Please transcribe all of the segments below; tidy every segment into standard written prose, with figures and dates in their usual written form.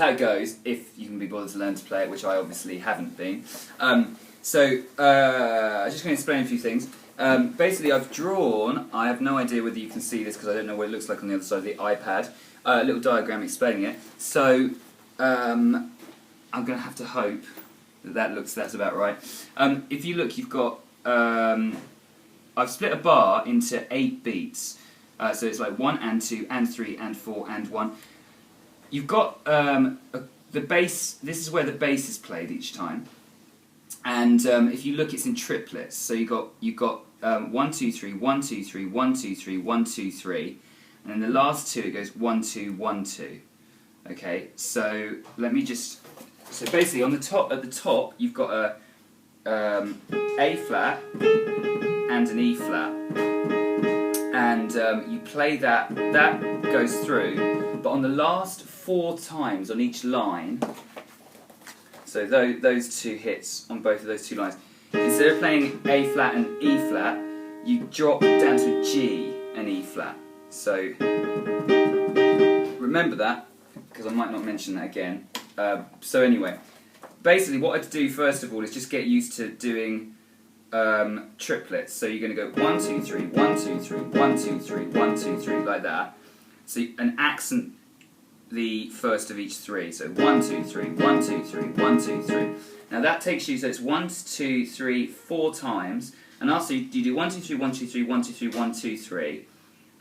how it goes, if you can be bothered to learn to play it, which I obviously haven't been. I'm just going to explain a few things. Basically, I've drawn, I have no idea whether you can see this because I don't know what it looks like on the other side of the iPad, a little diagram explaining it. So, I'm going to have to hope that that's about right. If you look, you've got, I've split a bar into 8 beats. So it's like 1 and 2 and 3 and 4 and 1. You've got the bass, this is where the bass is played each time. And if you look, it's in triplets. So you've got 1, 2, 3, 1, 2, 3, 1, 2, 3, 1, 2, 3. And then the last two, it goes 1, 2, 1, 2. Okay, so let me just... So basically, on the top, at the top, you've got a A flat and an E flat. And you play that goes through, but on the last 4 times on each line, so those 2 hits on both of those 2 lines, instead of playing A flat and E flat, you drop down to a G and E flat. So remember that, because I might not mention that again. So anyway, basically what I'd do first of all is just get used to doing triplets. So you're going to go 1, 2, 3, 1, 2, 3, 1, 2, 3, 1, 2, 3, like that. So and accent the first of each 3. So 1, 2, 3, 1, 2, 3, 1, 2, 3. Now that takes you, so it's 1, 2, 3, 4 times. And also you do 1, 2, 3, 1, 2, 3, 1, 2, 3, 1, 2, 3.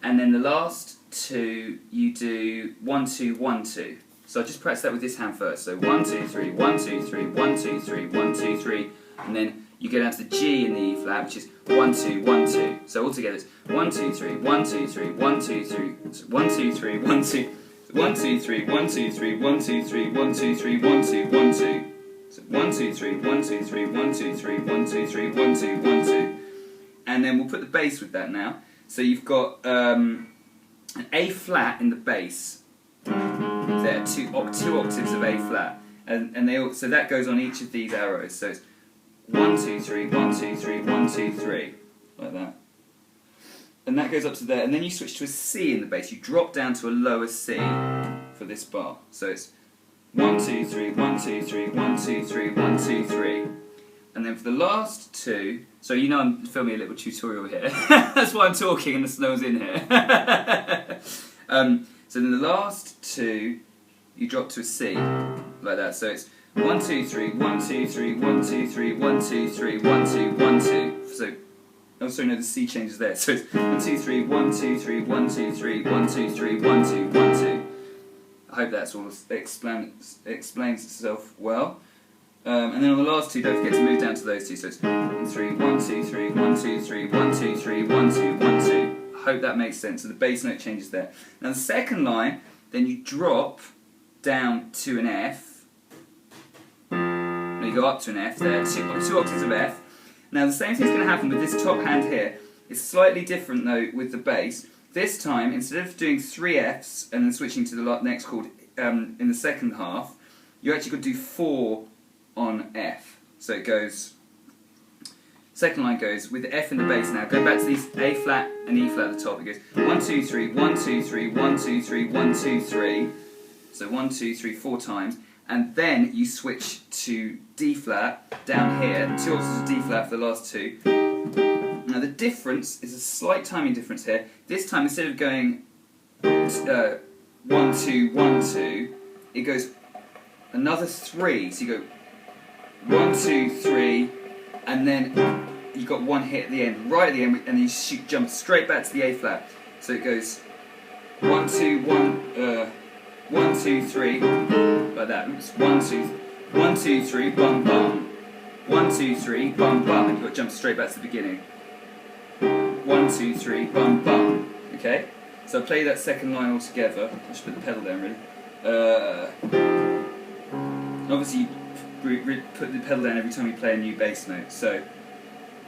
And then the last 2 you do 1, 2, 1, 2. So I'll just practice that with this hand first. So 1, 2, 3, 1, 2, 3, 1, 2, 3, 1, 2, 3. And then you go down to the G in the E flat, which is 1, 2, 1, 2. So altogether it's 1, 2, 3, 1, 2, 3, 1, 2, 3, 1, 2, 3, 1, 2, 1, 2, 3, 1, 2, 3, 1, 2, 3, 1, 2, 3, 1, 2, 1, 2. So 1, 2, 3, 1, 2, 3, 1, 2, 3, 1, 2, 3, 1, 2, 1, 2. And then we'll put the bass with that now. So you've got an A flat in the bass. There are 2 octaves of A flat, and they all, so that goes on each of these arrows. So it's 1, 2, 3, 1, 2, 3, 1, 2, 3, like that. And that goes up to there, and then you switch to a C in the bass. You drop down to a lower C for this bar. So it's 1, 2, 3, 1, 2, 3, 1, 2, 3, 1, 2, 3. And then for the last 2, so you know I'm filming a little tutorial here. That's why I'm talking and the snow's in here. So then the last 2, you drop to a C, like that. So it's 1, 2, 3, 1, 2, 3, 1, 2, 3, 1, 2, 3, 1, 2, 1, 2. So, oh sorry, no, the C changes there. So it's 1, 2, 3, 1, 2, 3, 1, 2, 3, 1, 2, 3, 1, 2, 1, 2. I hope that's all explains itself well. And then on the last 2, don't forget to move down to those 2. So it's 1, 3, 1, 2, 3, 1, 2, 3, 1, 2, 3, 1, 2, 1, 2. I hope that makes sense. So the bass note changes there. Now the second line, then you drop down to an F. Now you go up to an F there, 2 octaves of F. Now the same thing's going to happen with this top hand here. It's slightly different though with the bass. This time, instead of doing 3 Fs and then switching to the next chord in the second half, you actually got to do 4 on F. So it goes, second line goes with the F in the bass now. Go back to these A flat and E flat at the top. It goes 1, 2, 3, 1, 2, 3, 1, 2, 3, 1, 2, 3. So 1, 2, 3, 4 times. And then you switch to D flat down here, 2 octaves of D flat for the last 2. Now the difference is a slight timing difference here. This time instead of going 1, 2, 1, 2, it goes another 3. So you go 1, 2, 3, and then you got 1 hit at the end, right at the end, and then you jump straight back to the A flat. So it goes 1, 2, 1, 1, 2, 3, like that. Oops. 1, 2, 1, 2, 3, bum bum. 1, 2, 3, bum bum, and you've got to jump straight back to the beginning. 1, 2, 3, bum bum. Okay? So I'll play that second line all together. I should put the pedal down really. Obviously you put the pedal down every time you play a new bass note. So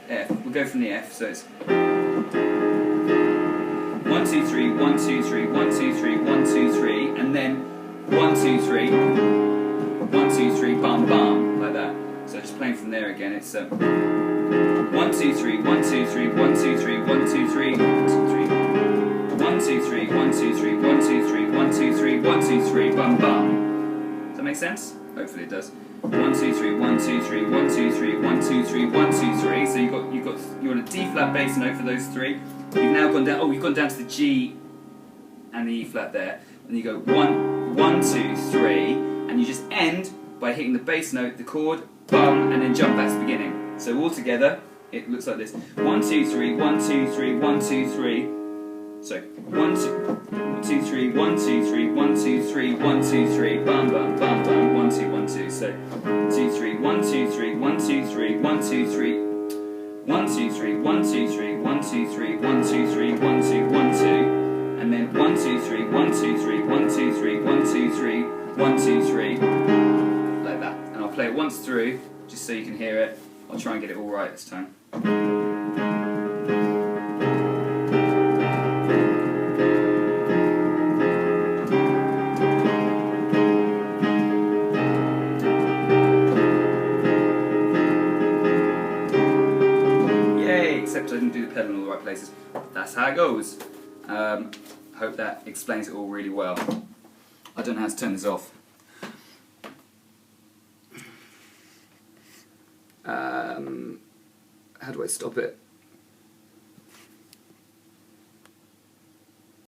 F. We'll go from the F. So it's 1, 2, 3, 1, 2, 3, 1, 2, 3, 1, 2, 3, and then 1, 2, 3, 1, 2, 3, bum bum, like that. So just playing from there again. It's 1, 2, 3, 1, 2, 3, 1, 2, 3, 1, 2, 3, 1, 2, 3, 1, 2, 3, 1, 2, 3, 1, 2, 3, 1, 2, 3, 1, 2, 3, bum bum. make sense? Hopefully it does. 1 2 3 1 2 3 1 2 3 1 2 3 1 2 3. So you're on a D flat bass note for those three. You've now gone down. Oh, you've gone down to the G and the E flat there, and you go 1 1 2 3, and you just end by hitting the bass note, the chord, bum, and then jump back to the beginning. So all together, it looks like this: 1 2 3 1 2 3 1 2 3. So 1 2 3 1 2 3 1 2 3 1 2 3 bum bum bum bum 1 2 1 2. So 2 3 1 2 3 1 2 3 1 2 3 1 2 3 1 2 3 1 2 3 1 2 3 1 2 1 2, and then 1 2 3 1 2 3 1 2 3 1 2 3 1 2 3, like that. And I'll play it once through just so you can hear it. I'll try and get it all right this time. Except I didn't do the pedal in all the right places. That's how it goes. Hope that explains it all really well. I don't know how to turn this off. How do I stop it?